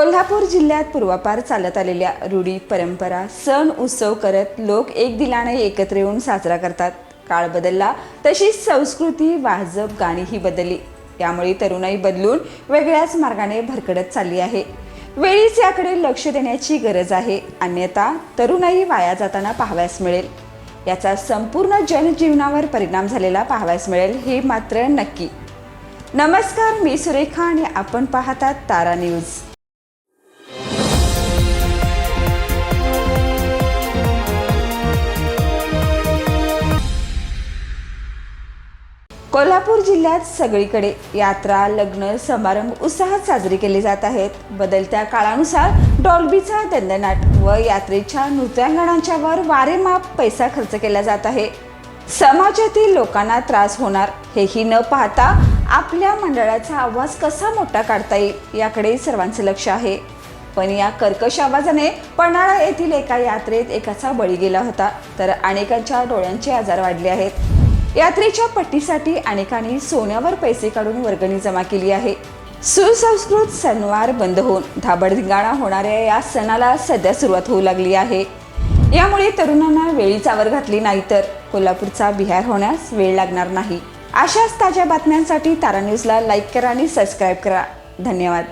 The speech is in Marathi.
कोल्हापूर जिल्ह्यात पूर्वापार चालत आलेल्या रूढी परंपरा सण उत्सव करत लोक एक दिलाने एकत्र येऊन साजरा करतात। काळ बदलला तशीच संस्कृती वाजप गाणीही बदलली। यामुळे तरुणाई बदलून वेगळ्याच मार्गाने भरकटत चालली आहे। वेळीच याकडे लक्ष देण्याची गरज आहे, अन्यथा तरुणाई वाया जाताना पाहावयास मिळेल। याचा संपूर्ण जनजीवनावर परिणाम झालेला पाहावयास मिळेल हे मात्र नक्की। नमस्कार, मी सुरेखा आणि आपण पाहतात तारा न्यूज। कोल्हापूर जिल्ह्यात सगळीकडे यात्रा, लग्न समारंभ उत्साहात साजरी केली जात आहेत। बदलत्या काळानुसार डॉल्बीचा दणदणाट व यात्रेच्या नृत्यांगणांच्या वर वारेमाप पैसा खर्च केला जात आहे। समाजातील लोकांना त्रास होणार हेही न पाहता आपल्या मंडळाचा आवाज कसा मोठा काढता येईल याकडे सर्वांचे लक्ष आहे। पण या कर्कश आवाजाने पन्हाळा येथील एका यात्रेत एकाचा बळी गेला होता, तर अनेकांच्या डोळ्यांचे आजार वाढले आहेत। यात्रेच्या पट्टीसाठी अनेकांनी सोन्यावर पैसे काढून वर्गणी जमा केली आहे। सुसंस्कृत सणवार बंद होऊन धाबडधिंगाणा होणाऱ्या या सणाला सध्या सुरुवात होऊ लागली आहे। यामुळे तरुणांना वेळीच आवर घातली नाही तर कोल्हापूरचा बिहार होण्यास वेळ लागणार नाही। अशाच ताज्या बातम्यांसाठी तारा न्यूजला लाईक करा आणि सबस्क्राईब करा। धन्यवाद।